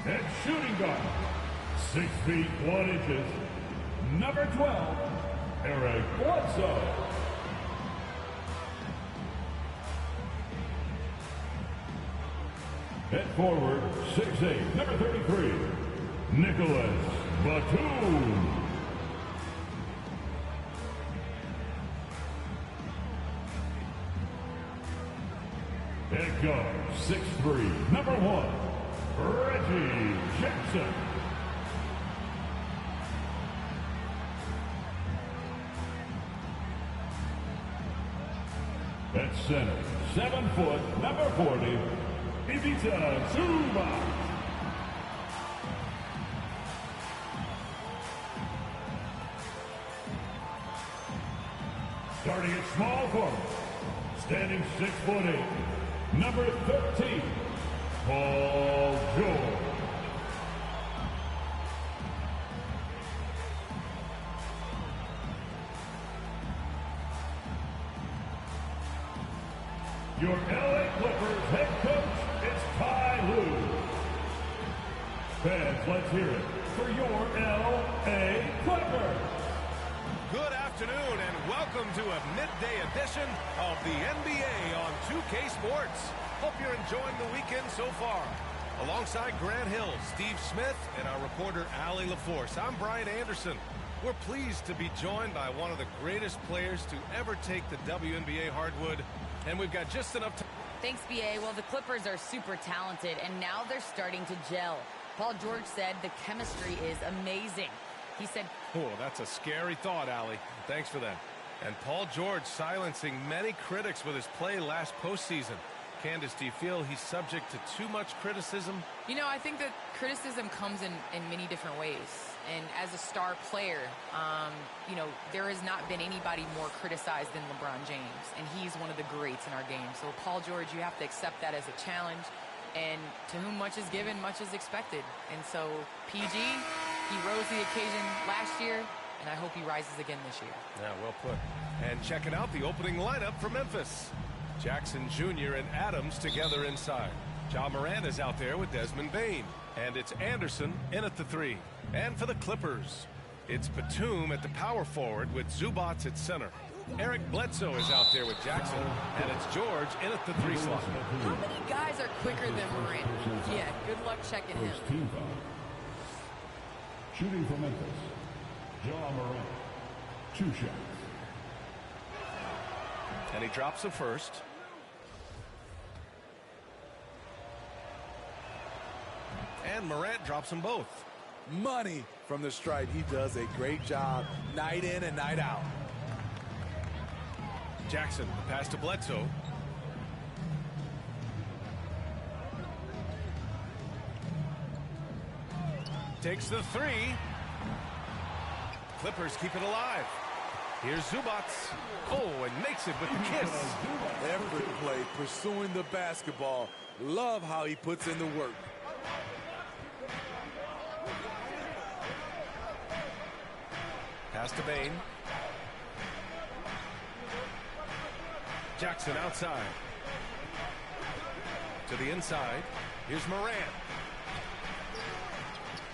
At shooting guard, 6 feet 1 inches, number 12, Eric Bledsoe. At forward, 6'8", number 33, Nicholas Batum. At guard, 6'3", number 1, Reggie Jackson. At center, 7 foot, number 40, Ivica Zubac. Starting at small forward, standing 6'8", number 13, Paul George. Your LA Clippers head coach is Ty Lue. Fans, let's hear it for your LA Clippers. Good afternoon and welcome to a midday edition of the NBA on 2K Sports. Hope you're enjoying the weekend so far. Alongside Grant Hill, Steve Smith, and our reporter Allie LaForce, I'm Brian Anderson. We're pleased to be joined by one of the greatest players to ever take the WNBA hardwood, and we've got just enough time. Thanks, BA. Well, the Clippers are super talented, and now they're starting to gel. Paul George said the chemistry is amazing. He said, oh, that's a scary thought, Allie. Thanks for that. And Paul George silencing many critics with his play last postseason. Candace, do you feel he's subject to too much criticism? You know, I think that criticism comes in many different ways. And as a star player, you know, there has not been anybody more criticized than LeBron James. And he's one of the greats in our game. So, Paul George, you have to accept that as a challenge. And to whom much is given, much is expected. And so, PG, he rose to the occasion last year, and I hope he rises again this year. Yeah, well put. And checking out the opening lineup for Memphis. Jackson Jr. and Adams together inside. Ja Morant is out there with Desmond Bane. And it's Anderson in at the 3. And for the Clippers, it's Batum at the power forward with Zubac at center. Eric Bledsoe is out there with Jackson, and it's George in at the 3 slot. How many guys are quicker than Morant? Yeah, good luck checking him. Team foul. Shooting for Memphis, Ja Morant, 2 shots. And he drops the first. And Morant drops them both. Money from the stripe. He does a great job night in and night out. Jackson, the pass to Bledsoe. Takes the 3. Clippers keep it alive. Here's Zubac. Oh, and makes it with the kiss. Effort play, pursuing the basketball. Love how he puts in the work. Pass to Bane. Jackson outside. To the inside. Here's Morant.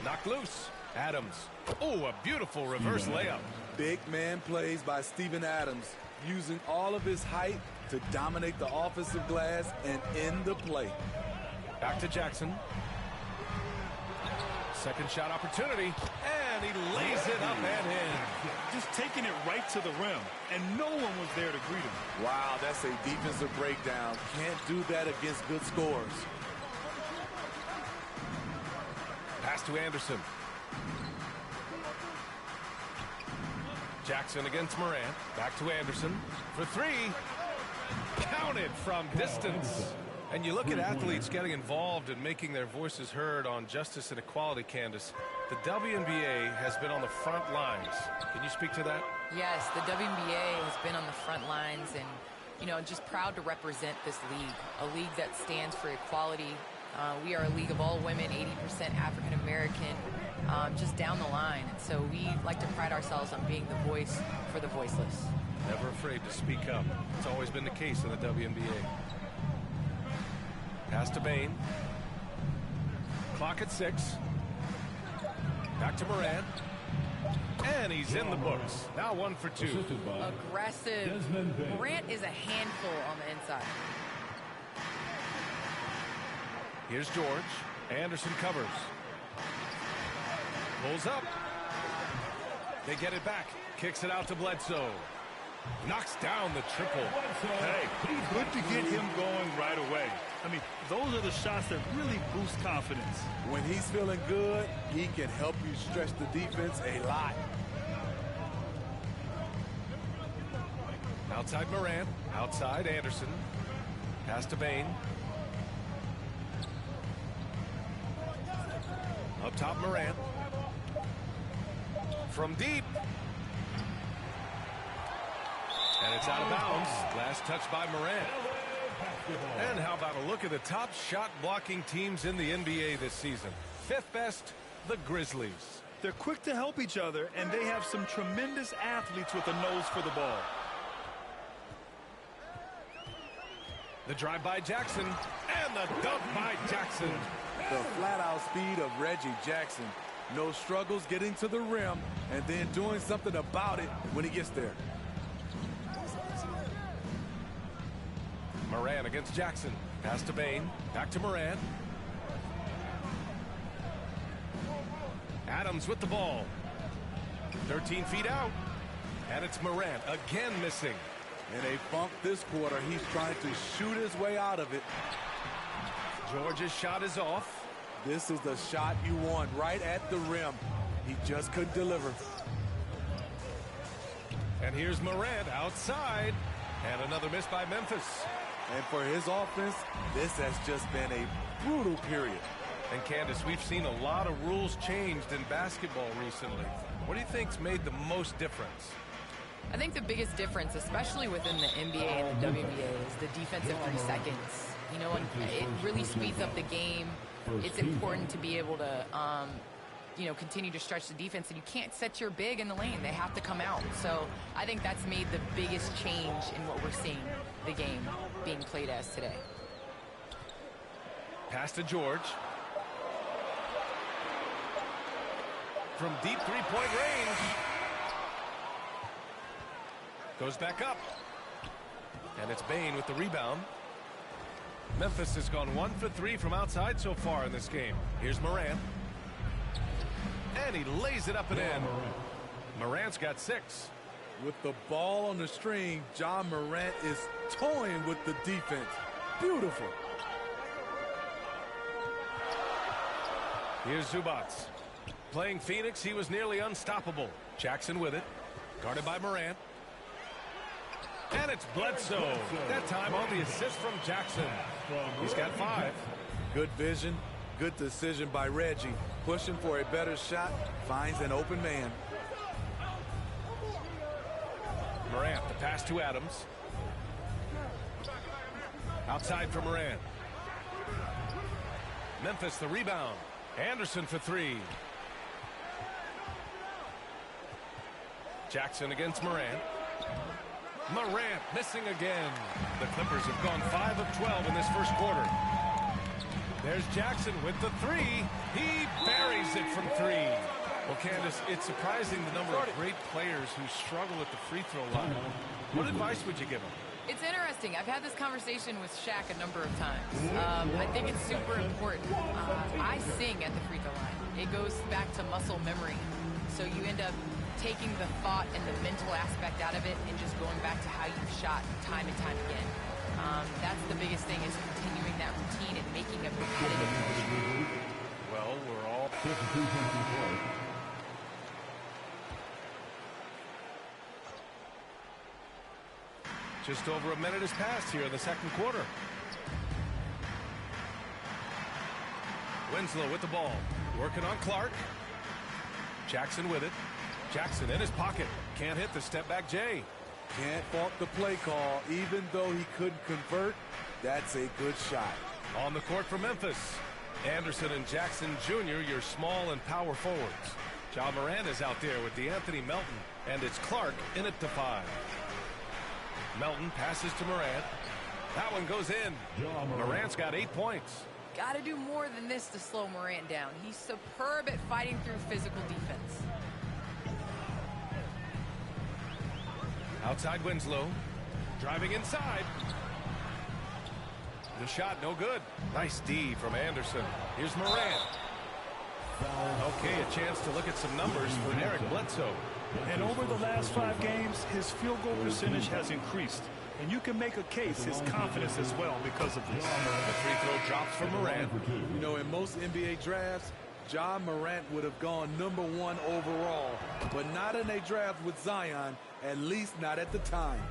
Knocked loose. Adams. Oh, a beautiful reverse layup. Big man plays by Steven Adams, using all of his height to dominate the offensive glass and end the play. Back to Jackson. Second shot opportunity, and he lays it up and in. Just taking it right to the rim, and no one was there to greet him. Wow, that's a defensive breakdown. Can't do that against good scores. Pass to Anderson. Jackson against Morant. Back to Anderson for 3. Counted from distance. And you look at athletes getting involved and making their voices heard on justice and equality, Candace. The WNBA has been on the front lines. Can you speak to that? Yes, the WNBA has been on the front lines and, you know, just proud to represent this league, a league that stands for equality. We are a league of all women, 80% African American, just down the line. And so we like to pride ourselves on being the voice for the voiceless. Never afraid to speak up. It's always been the case in the WNBA. Pass to Bane. clock at 6. Back to Moran. And he's in the books. Now 1 for 2. Aggressive. Morant is a handful on the inside. Here's George. Anderson covers. Pulls up. They get it back. Kicks it out to Bledsoe. Knocks down the triple. Hey, good to get him going right away. I mean, those are the shots that really boost confidence. When he's feeling good, he can help you stretch the defense a lot. Outside Moran. Outside Anderson. Pass to Bain. Up top Moran. From deep. And it's out of bounds. Last touch by Moran. And how about a look at the top shot blocking teams in the NBA this season? 5th best, the Grizzlies. They're quick to help each other, and they have some tremendous athletes with a nose for the ball. The drive by Jackson. And the dunk by Jackson. The flat-out speed of Reggie Jackson. No struggles getting to the rim and then doing something about it when he gets there. Moran against Jackson. Pass to Bain. Back to Moran. Adams with the ball. 13 feet out. And it's Moran again missing. In a funk this quarter, he's trying to shoot his way out of it. George's shot is off. This is the shot you want, right at the rim. He just couldn't deliver. And here's Moran outside. And another miss by Memphis. And for his offense, this has just been a brutal period. And Candace, we've seen a lot of rules changed in basketball recently. What do you think's made the most difference? I think the biggest difference, especially within the NBA and the WNBA, is the defensive 3 seconds. You know, it really speeds up the game. It's important to be able to, you know, continue to stretch the defense, and you can't set your big in the lane. They have to come out. So I think that's made the biggest change in what we're seeing the game being played as today. Pass to George. From deep 3-point range. Goes back up. And it's Bain with the rebound. Memphis has gone 1 for 3 from outside so far in this game. Here's Moran. And he lays it up and in. Morant's got 6. With the ball on the string, John Morant is toying with the defense. Beautiful. Here's Zubats. Playing Phoenix, he was nearly unstoppable. Jackson with it. Guarded by Morant. And it's Bledsoe. That time on the assist from Jackson. He's got 5. Good vision. Good decision by Reggie. Pushing for a better shot. Finds an open man. Morant, the pass to Adams. Outside for Morant. Memphis, the rebound. Anderson for 3. Jackson against Morant. Morant missing again. The Clippers have gone 5 of 12 in this first quarter. There's Jackson with the 3. He buries it from 3. Well, Candace, it's surprising the number of great players who struggle at the free throw line. What advice would you give them? It's interesting. I've had this conversation with Shaq a number of times. I think it's super important. I sing at the free throw line. It goes back to muscle memory. So you end up taking the thought and the mental aspect out of it and just going back to how you've shot time and time again. That's the biggest thing, is continuing that routine and making a competitive motion. Well, we're all... Just over a minute has passed here in the second quarter. Winslow with the ball. Working on Clark. Jackson with it. Jackson in his pocket. Can't hit the step back J. Can't fault the play call. Even though he couldn't convert, that's a good shot. On the court for Memphis. Anderson and Jackson Jr., your small and power forwards. Ja Morant is out there with DeAnthony Melton. And it's Clark in it to 5. Melton passes to Morant. That one goes in. Morant's got 8 points. got to do more than this to slow Morant down. He's superb at fighting through physical defense. Outside Winslow. Driving inside. The shot no good. Nice D from Anderson. Here's Morant. Okay, a chance to look at some numbers for Eric Bledsoe. And over the last 5 games, his field goal percentage has increased. And you can make a case his confidence as well because of this. The free throw drops for Morant. You know, in most NBA drafts, Ja Morant would have gone #1 overall, but not in a draft with Zion, at least not at the time.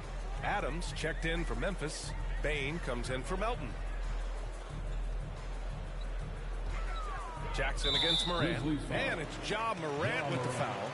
Adams checked in for Memphis. Bain comes in for Melton. Jackson against Morant. And it's Ja Morant with the foul.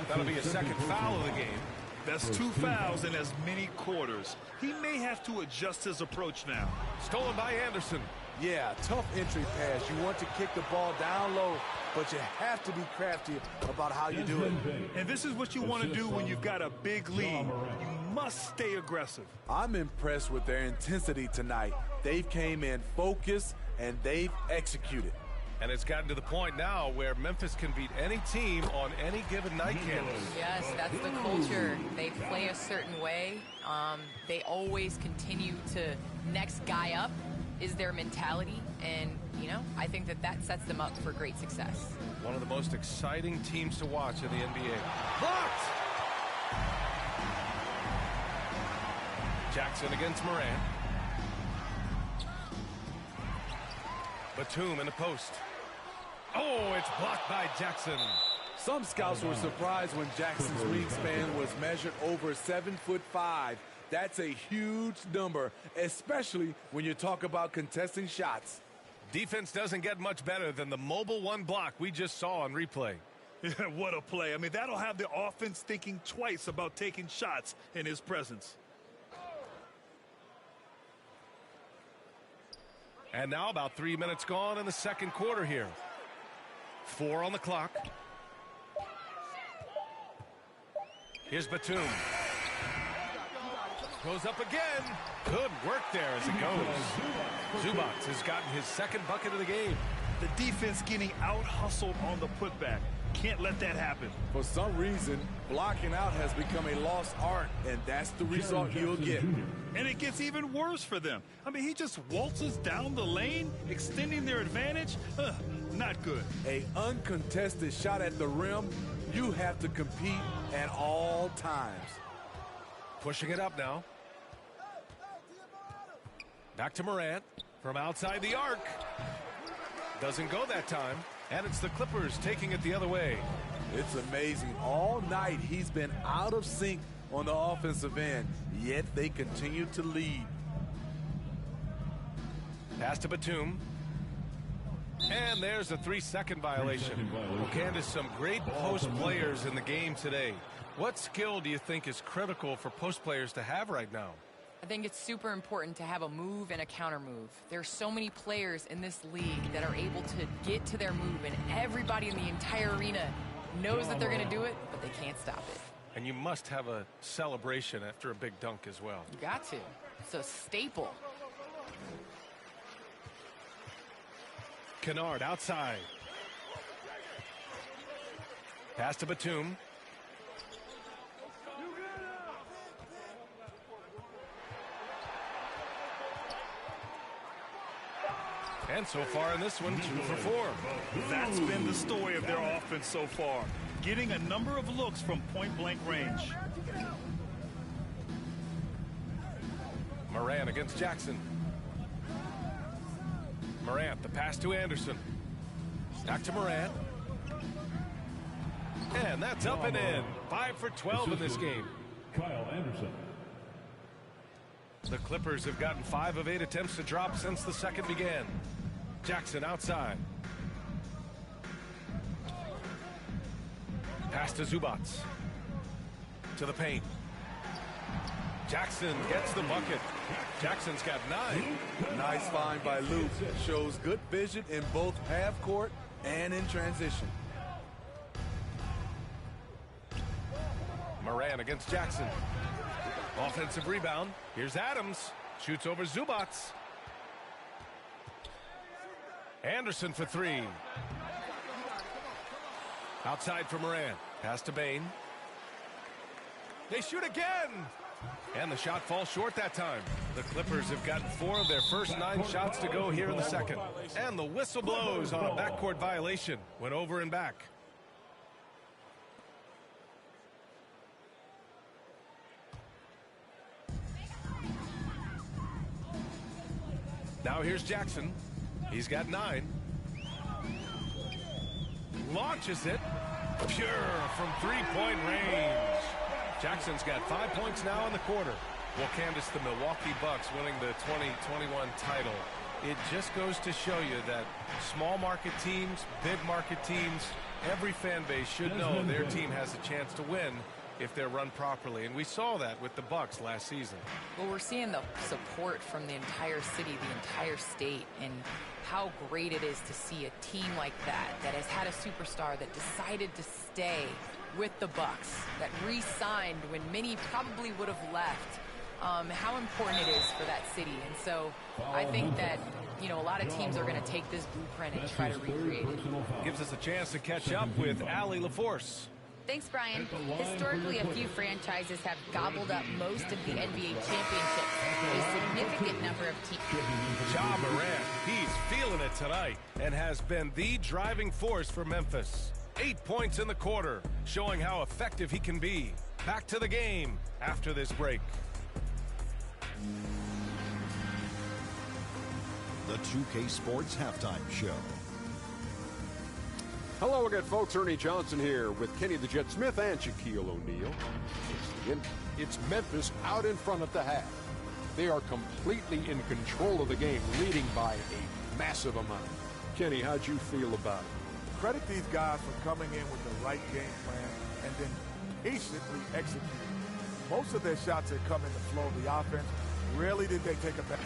That'll be a second foul of the game. That's 2 fouls in as many quarters. He may have to adjust his approach now. Stolen by Anderson. Yeah, tough entry pass. You want to kick the ball down low, but you have to be crafty about how you do it. And this is what you want to do when you've got a big lead. You must stay aggressive. I'm impressed with their intensity tonight. They've came in focused, and they've executed. And it's gotten to the point now where Memphis can beat any team on any given night campus. Yes, that's the culture. They play a certain way. They always continue to next guy up is their mentality. And, you know, I think that sets them up for great success. One of the most exciting teams to watch in the NBA. Blocked! Jackson against Morant. Batum in the post. Oh, it's blocked by Jackson. Some scouts were surprised when Jackson's wingspan was measured over 7'5". That's a huge number, especially when you talk about contesting shots. Defense doesn't get much better than the mobile 1 block we just saw on replay. What a play. I mean, that'll have the offense thinking twice about taking shots in his presence. And now about 3 minutes gone in the second quarter here. 4 on the clock. Here's Batum. Goes up again. Good work there as it goes. Zubac has gotten his second bucket of the game. The defense getting out-hustled on the putback. Can't let that happen. For some reason, blocking out has become a lost art, and that's the result you'll get. And it gets even worse for them. I mean, he just waltzes down the lane, extending their advantage. Not good. A uncontested shot at the rim, you have to compete at all times. Pushing it up now. Back to Morant from outside the arc. Doesn't go that time. And it's the Clippers taking it the other way. It's amazing. All night he's been out of sync on the offensive end, yet they continue to lead. Pass to Batum. And there's a 3-second violation. Well, Candace, some great post players in the game today. What skill do you think is critical for post players to have right now? I think it's super important to have a move and a counter move. There's so many players in this league that are able to get to their move, and everybody in the entire arena knows that they're going to do it, but they can't stop it. And you must have a celebration after a big dunk as well. You got to. It's a staple. Kennard outside. Pass to Batum. And so far in this one, 2 for 4. That's been the story of their offense so far. Getting a number of looks from point-blank range. Morant against Jackson. Morant, the pass to Anderson. Back to Morant. And that's up and in. 5 for 12 in this game. Kyle Anderson. The Clippers have gotten 5 of 8 attempts to drop since the second began. Jackson outside. Pass to Zubac. To the paint. Jackson gets the bucket. Jackson's got 9. Nice find by Luke. Shows good vision in both half court and in transition. Morant against Jackson. Offensive rebound. Here's Adams. Shoots over Zubac. Anderson for three. Outside for Moran. Pass to Bain. They shoot again. And the shot falls short that time. The Clippers have gotten 4 of their first 9 shots to go here in the second. And the whistle blows on a backcourt violation. Went over and back. Now here's Jackson. He's got 9. Launches it. Pure from three-point range. Jackson's got 5 points now in the quarter. Well, Candace, the Milwaukee Bucks winning the 2021 title. It just goes to show you that small market teams, big market teams, every fan base should know their team has a chance to win if they're run properly. And we saw that with the Bucks last season. Well, we're seeing the support from the entire city, the entire state, and how great it is to see a team like that has had a superstar that decided to stay with the Bucks, that re-signed when many probably would have left. How important it is for that city. And so I think that, you know, a lot of teams are going to take this blueprint and try to recreate it. Gives us a chance to catch up with Allie LaForce. Thanks, Brian. Historically, a few franchises have gobbled up most of the NBA championships. A significant number of teams. Ja Morant, he's feeling it tonight and has been the driving force for Memphis. 8 points in the quarter, showing how effective he can be. Back to the game after this break. The 2K Sports Halftime Show. Hello again, folks. Ernie Johnson here with Kenny the Jet Smith and Shaquille O'Neal. It's Memphis out in front at the half. They are completely in control of the game, leading by a massive amount. Kenny, how'd you feel about it? Credit these guys for coming in with the right game plan and then patiently executing. Most of their shots had come in the flow of the offense. Rarely did they take a back.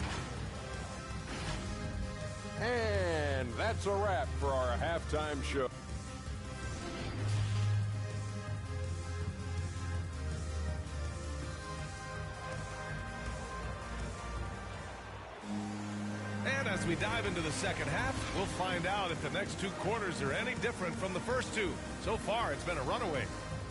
And that's a wrap for our halftime show. And as we dive into the second half, we'll find out if the next 2 quarters are any different from the first 2. So far, it's been a runaway.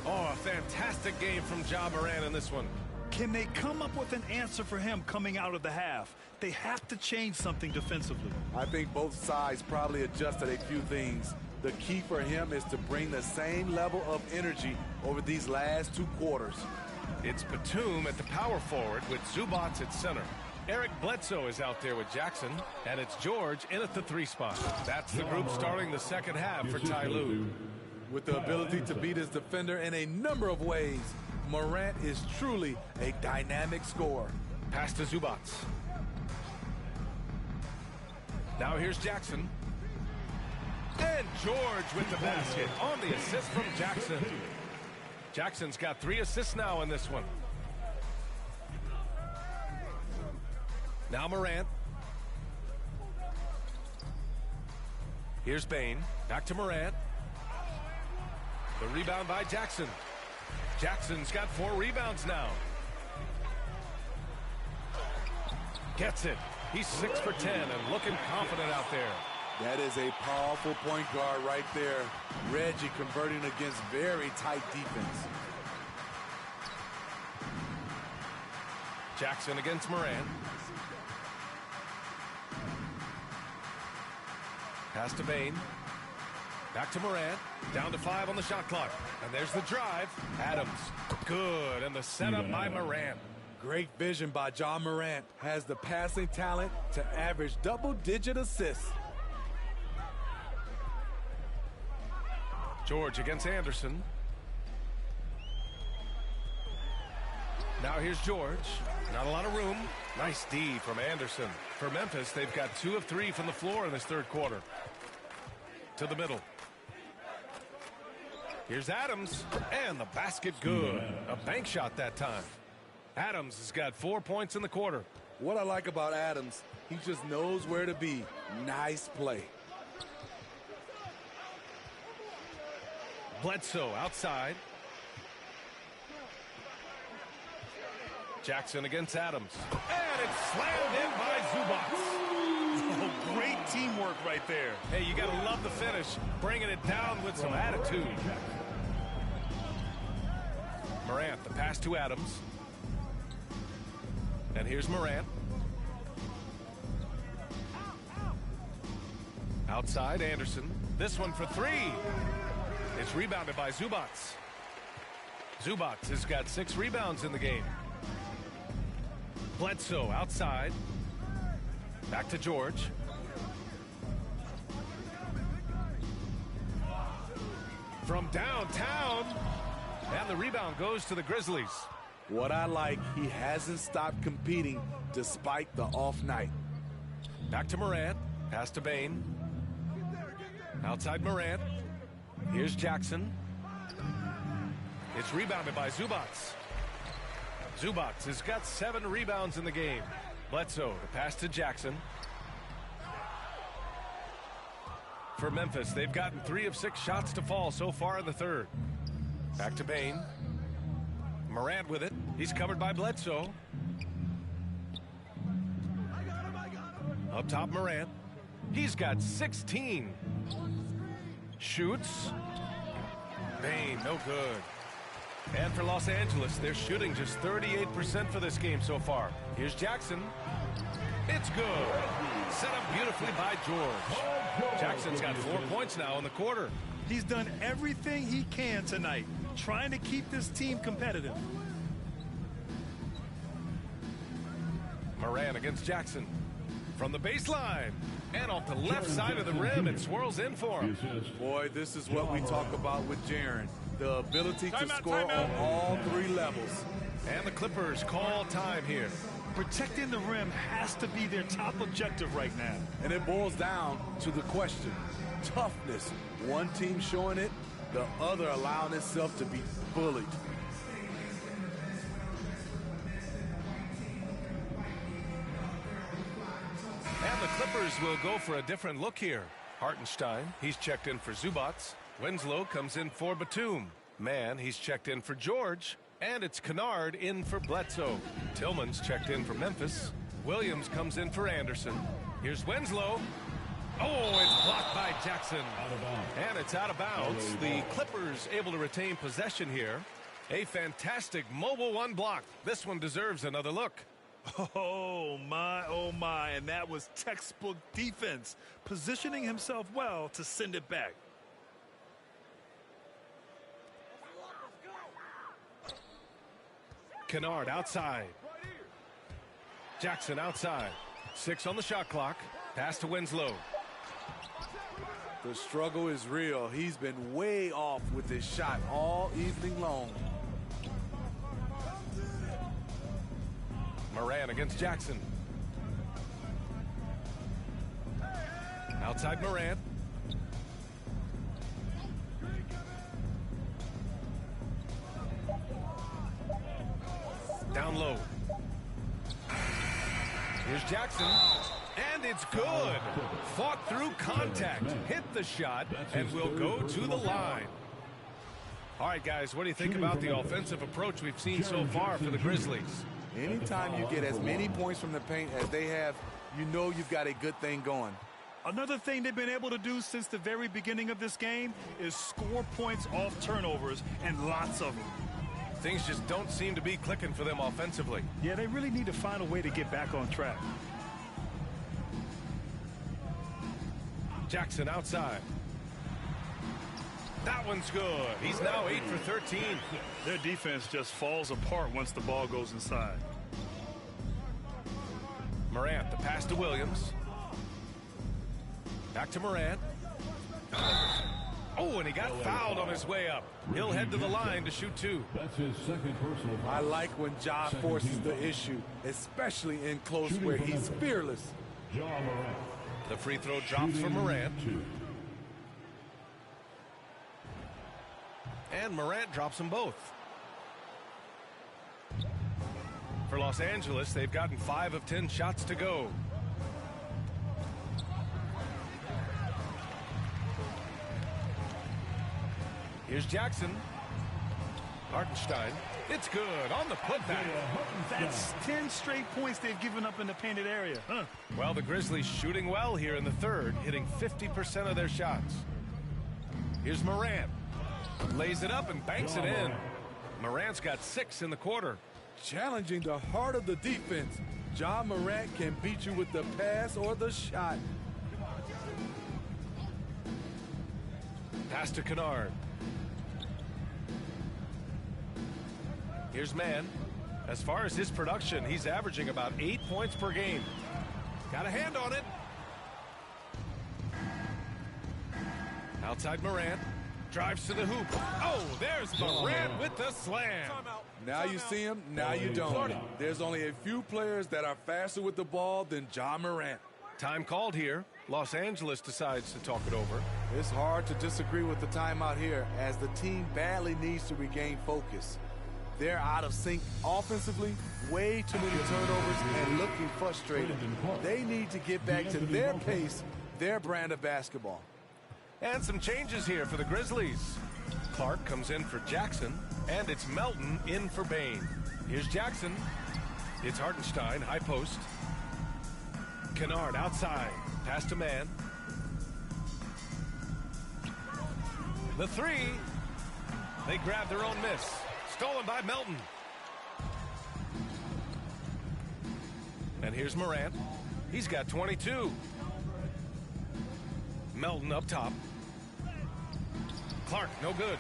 Oh, a fantastic game from Ja Morant in this one. Can they come up with an answer for him coming out of the half? They have to change something defensively. I think both sides probably adjusted a few things. The key for him is to bring the same level of energy over these last 2 quarters. It's Batum at the power forward with Zubac at center. Eric Bledsoe is out there with Jackson, and it's George in at the 3 spot. That's the group starting the second half for Ty Lue. With the ability to beat his defender in a number of ways, Morant is truly a dynamic scorer. Pass to Zubac. Now here's Jackson. And George with the basket on the assist from Jackson. Jackson's got 3 assists now in this one. Now Morant. Here's Bain. Back to Morant. The rebound by Jackson. Jackson's got 4 rebounds now. Gets it. He's 6 for 10 and looking confident out there. That is a powerful point guard right there. Reggie converting against very tight defense. Jackson against Morant. Pass to Bain. Back to Morant. Down to 5 on the shot clock. And there's the drive. Adams. Good. And the setup by Morant. Great vision by Ja Morant. Has the passing talent to average double-digit assists. George against Anderson. Now here's George. Not a lot of room. Nice D from Anderson. For Memphis, they've got 2 of 3 from the floor in this third quarter. To the middle. Here's Adams. And the basket good. A bank shot that time. Adams has got 4 points in the quarter. What I like about Adams, he just knows where to be. Nice play. Bledsoe outside. Jackson against Adams. And it's slammed in by Zubac. Oh, great teamwork work right there. Hey, you got to love the finish, bringing it down with some attitude. Morant, the pass to Adams. And here's Morant. Outside, Anderson. This one for three. It's rebounded by Zubats. Zubats has got 6 rebounds in the game. Bledsoe outside. Back to George. From downtown. And the rebound goes to the Grizzlies. What I like, he hasn't stopped competing despite the off night. Back to Morant. Pass to Bane. Outside Morant. Here's Jackson. It's rebounded by Zubats. Zubats has got 7 rebounds in the game. Bledsoe, the pass to Jackson. For Memphis, they've gotten 3 of 6 shots to fall so far in the third. Back to Bane. Morant with it. He's covered by Bledsoe. Up top, Morant. He's got 16. Shoots. Bane, no good. And for Los Angeles, they're shooting just 38% for this game so far. Here's Jackson. It's good. Set up beautifully by George. Jackson's got 4 points now in the quarter. He's done everything he can tonight, trying to keep this team competitive. Morant against Jackson. From the baseline. And off the left side of the rim, it swirls in for him. Boy, this is what we talk about with Jaren. The ability to score on all 3 levels. And the Clippers call time here. Protecting the rim has to be their top objective right now. And it boils down to the question. Toughness. One team showing it, the other allowing itself to be bullied. And the Clippers will go for a different look here. Hartenstein, he's checked in for Zubats. Winslow comes in for Batum. Mann, he's checked in for George. And it's Kennard in for Bledsoe. Tillman's checked in for Memphis. Williams comes in for Anderson. Here's Winslow. Oh, it's blocked by Jackson. And it's out of bounds. The Clippers able to retain possession here. A fantastic mobile 1 block. This one deserves another look. Oh my, and that was textbook defense, positioning himself well to send it back. Kennard outside. Jackson outside. 6 on the shot clock. Pass to Winslow. The struggle is real. He's been way off with his shot all evening long. Morant against Jackson. Outside Morant. Down low. Here's Jackson. And it's good. Fought through contact. Hit the shot and will go to the line. All right, guys, what do you think about the offensive approach we've seen so far for the Grizzlies? Anytime you get as many points from the paint as they have, you know you've got a good thing going. Another thing they've been able to do since the very beginning of this game is score points off turnovers, and lots of them. Things just don't seem to be clicking for them offensively. Yeah, they really need to find a way to get back on track. Jackson outside. That one's good. He's now 8 for 13. Their defense just falls apart once the ball goes inside. Morant, the pass to Williams. Back to Morant. Oh, and he got fouled on his way up. He'll head to the line to shoot 2. That's his second personal. I like when Ja forces the issue, especially in close where he's fearless. Ja Morant. The free throw drops for Morant. And Morant drops them both. For Los Angeles, they've gotten 5 of 10 shots to go. Here's Jackson. Hartenstein. It's good on the putback. That's 10 straight points they've given up in the painted area. Well, the Grizzlies shooting well here in the third, hitting 50% of their shots. Here's Morant. Lays it up and banks it in. Morant's got 6 in the quarter. Challenging the heart of the defense. Ja Morant can beat you with the pass or the shot. Pass to Kennard. Here's Mann. As far as his production, he's averaging about 8 points per game. Got a hand on it. Outside Morant. Drives to the hoop. Oh, there's Morant with the slam. Now you see him, now you don't. There's only a few players that are faster with the ball than Ja Morant. Time called here. Los Angeles decides to talk it over. It's hard to disagree with the timeout here, as the team badly needs to regain focus. They're out of sync offensively, way too many turnovers, and looking frustrated. They need to get back to their pace, their brand of basketball. And some changes here for the Grizzlies. Clark comes in for Jackson, and it's Melton in for Bain. Here's Jackson. It's Hartenstein, high post. Kennard outside. Pass to Mann. The three. They grab their own miss. Stolen by Melton. And here's Morant. He's got 22. Melton up top. Clark, no good.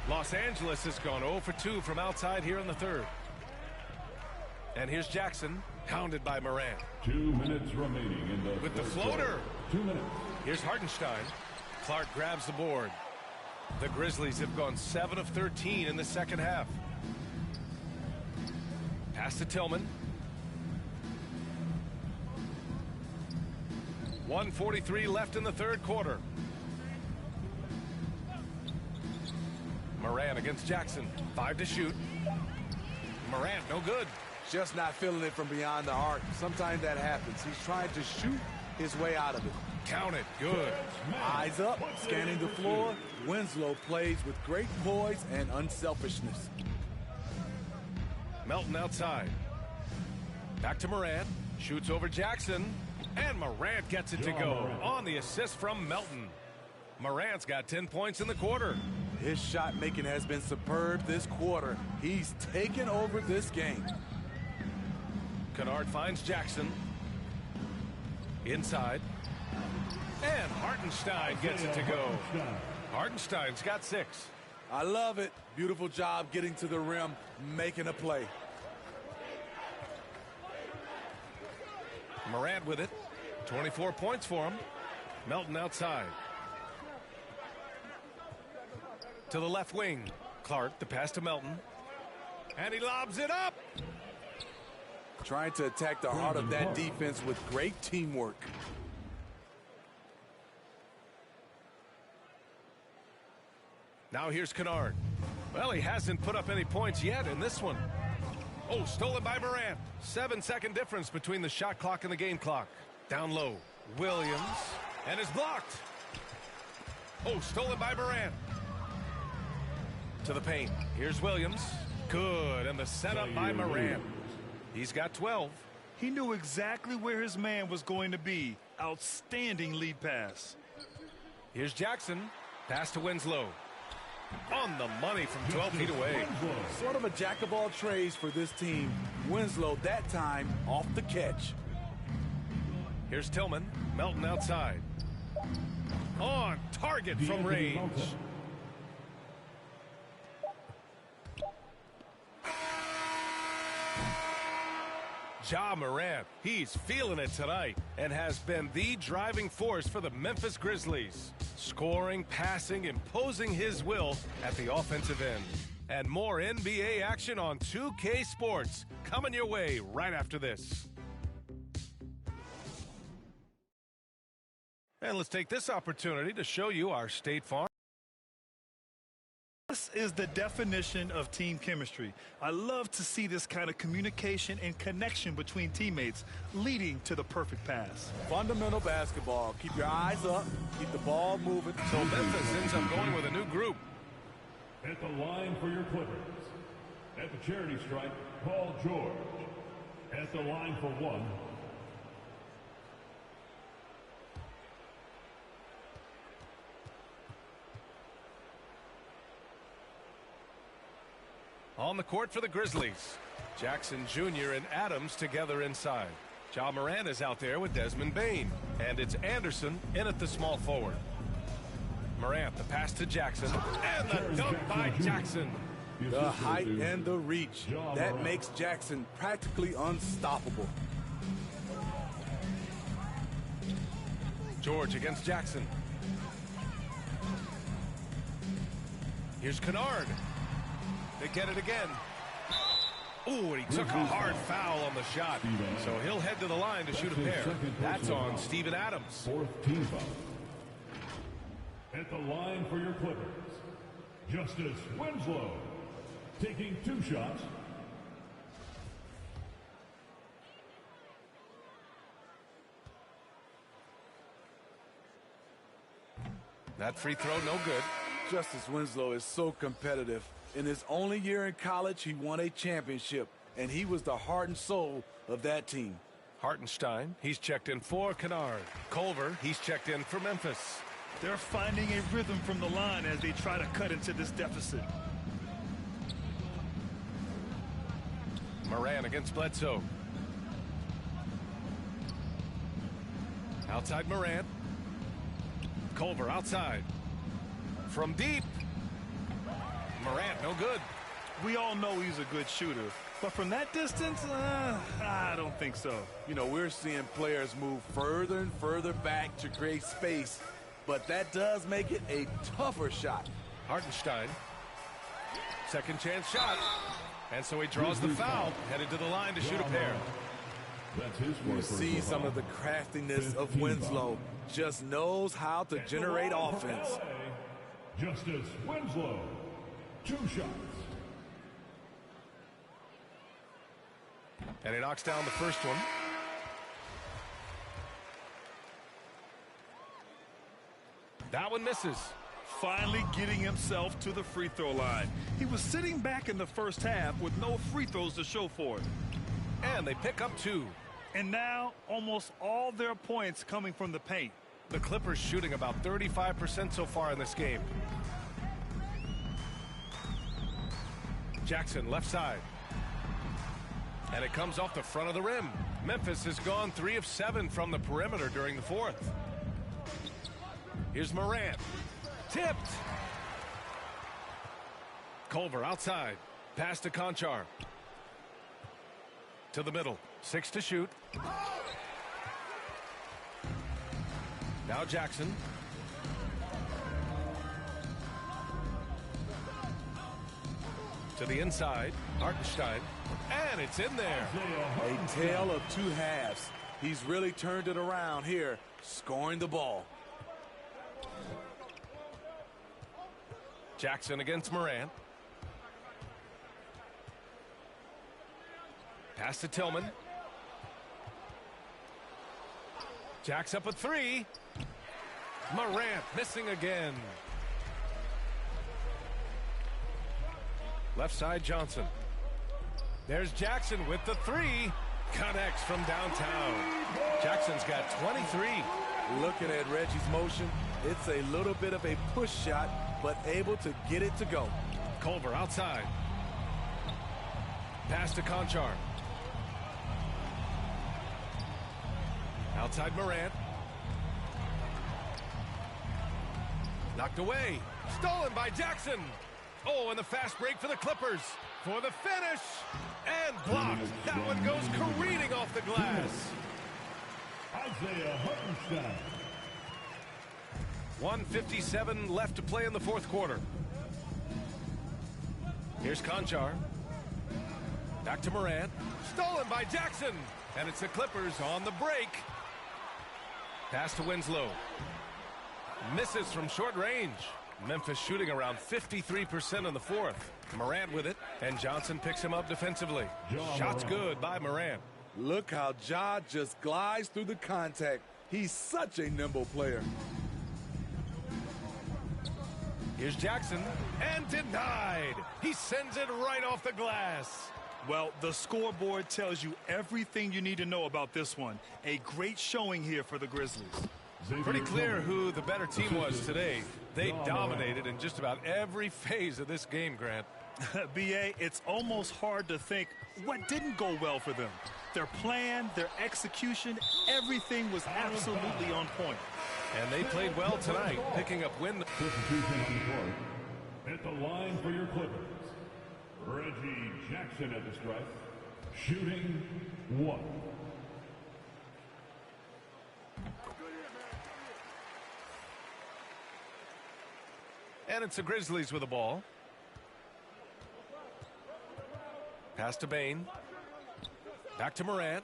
Los Angeles has gone 0 for 2 from outside here in the third. And here's Jackson, hounded by Morant. 2 minutes remaining in the with the floater. 2 minutes. Here's Hartenstein. Clark grabs the board. The Grizzlies have gone 7 of 13 in the second half. Pass to Tillman. 1:43 left in the third quarter. Morant against Jackson. 5 to shoot. Morant, no good. Just not feeling it from beyond the arc. Sometimes that happens. He's trying to shoot his way out of it. Count it. Good. Eyes up, scanning the floor. Winslow plays with great poise and unselfishness. Melton outside. Back to Morant. Shoots over Jackson. And Morant gets it to go on the assist from Melton. Morant's got 10 points in the quarter. His shot making has been superb this quarter. He's taken over this game. Kennard finds Jackson. Inside. And Hartenstein gets it to go. Hartenstein's got 6. I love it. Beautiful job getting to the rim, making a play. Morant with it. 24 points for him. Melton outside. To the left wing. Clark, the pass to Melton. And he lobs it up. Trying to attack the heart of that defense with great teamwork. Now here's Kennard. Well, he hasn't put up any points yet in this one. Oh, stolen by Morant. 7-second difference between the shot clock and the game clock. Down low. Williams. And is blocked. Oh, stolen by Morant. To the paint. Here's Williams. Good. And the setup by Morant. He's got 12. He knew exactly where his man was going to be. Outstanding lead pass. Here's Jackson. Pass to Winslow. On the money from 12 feet away. Sort of a jack of all trades for this team. Winslow that time off the catch. Here's Tillman. Melton outside. On target from range. Ja Morant, he's feeling it tonight and has been the driving force for the Memphis Grizzlies. Scoring, passing, imposing his will at the offensive end. And more NBA action on 2K Sports coming your way right after this. And let's take this opportunity to show you our State Farm. This is the definition of team chemistry. I love to see this kind of communication and connection between teammates leading to the perfect pass. Fundamental basketball. Keep your eyes up. Keep the ball moving. So Memphis ends up going with a new group. At the line for your Clippers, At the charity stripe, Paul George. At the line for one. On the court for the Grizzlies, Jackson Jr. and Adams together inside. Ja Morant is out there with Desmond Bane. And it's Anderson in at the small forward. Morant, the pass to Jackson. And the dunk by Jackson. The height and the reach. That makes Jackson practically unstoppable. George against Jackson. Here's Kennard. They get it again. Ooh, and he took a hard foul on the shot. So he'll head to the line to shoot a pair. That's on Steven Adams. Fourth team foul. At the line for your Clippers, Justice Winslow. Taking 2 shots. That free throw, no good. Justice Winslow is so competitive. In his only year in college, he won a championship, and he was the heart and soul of that team. Hartenstein, he's checked in for Kennard. Culver, he's checked in for Memphis. They're finding a rhythm from the line as they try to cut into this deficit. Moran against Bledsoe. Outside Morant. Culver outside. From deep. Morant, no good. We all know he's a good shooter, but from that distance, I don't think so. You know, we're seeing players move further and further back to create space, but that does make it a tougher shot. Hartenstein. Second chance shot. And so he draws the foul, headed to the line to shoot a pair. You see some of the craftiness of Winslow. Just knows how to generate offense. Justice Winslow. 2 shots. And he knocks down the first one. That one misses. Finally getting himself to the free throw line. He was sitting back in the first half with no free throws to show for it. And they pick up 2. And now almost all their points coming from the paint. The Clippers shooting about 35% so far in this game. Jackson left side. And it comes off the front of the rim. Memphis has gone 3 of 7 from the perimeter during the fourth. Here's Morant. Tipped. Culver outside. Pass to Conchar. To the middle. 6 to shoot. Now Jackson. To the inside. Hartenstein. And it's in there. A tale of 2 halves. He's really turned it around here, scoring the ball. Jackson against Morant. Pass to Tillman. Jack's up a 3. Morant missing again. Left side Johnson. There's Jackson with the 3. Connects from downtown. Jackson's got 23. Looking at Reggie's motion, it's a little bit of a push shot, but able to get it to go. Culver outside. Pass to Conchar. Outside Morant. Knocked away. Stolen by Jackson. Oh, and the fast break for the Clippers. For the finish. And blocked. That one goes careening off the glass. Isaiah Hartenstein. 1:57 left to play in the fourth quarter. Here's Conchar. Back to Morant. Stolen by Jackson. And it's the Clippers on the break. Pass to Winslow. Misses from short range. Memphis shooting around 53% in the fourth. Morant with it, and Johnson picks him up defensively. Shot's good by Morant. Look how Ja just glides through the contact. He's such a nimble player. Here's Jackson, and denied. He sends it right off the glass. Well, the scoreboard tells you everything you need to know about this one. A great showing here for the Grizzlies. Pretty clear who the better team was today. They dominated in just about every phase of this game, Grant. B.A., it's almost hard to think what didn't go well for them. Their plan, their execution, everything was absolutely on point. And they played well tonight, picking up win. At the line for your Clippers, Reggie Jackson at the stripe, shooting 1. And it's the Grizzlies with the ball. Pass to Bane. Back to Morant.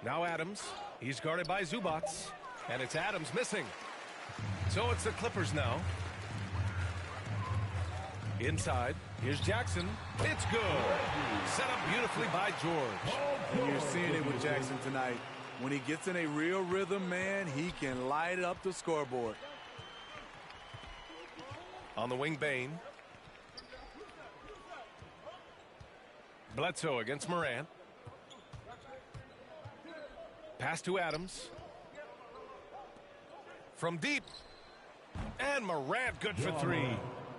Now Adams. He's guarded by Zubac. And it's Adams missing. So it's the Clippers now. Inside. Here's Jackson. It's good. Set up beautifully by George. And you're seeing it with Jackson tonight. When he gets in a real rhythm, man, he can light up the scoreboard. On the wing, Bane. Bledsoe against Morant. Pass to Adams. From deep. And Morant good for 3.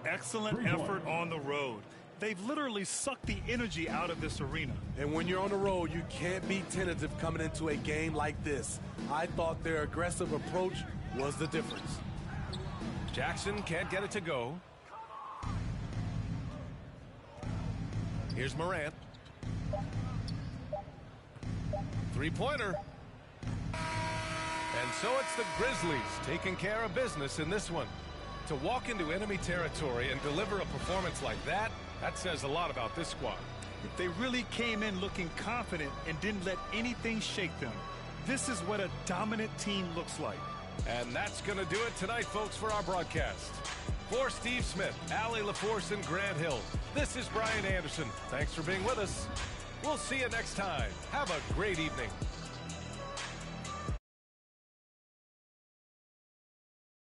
Excellent effort on the road. They've literally sucked the energy out of this arena. And when you're on the road, you can't be tentative coming into a game like this. I thought their aggressive approach was the difference. Jackson can't get it to go. Here's Morant. Three-pointer. And so it's the Grizzlies taking care of business in this one. To walk into enemy territory and deliver a performance like that, that says a lot about this squad. They really came in looking confident and didn't let anything shake them. This is what a dominant team looks like. And that's going to do it tonight, folks, for our broadcast. For Steve Smith, Allie LaForce, and Grant Hill, this is Brian Anderson. Thanks for being with us. We'll see you next time. Have a great evening.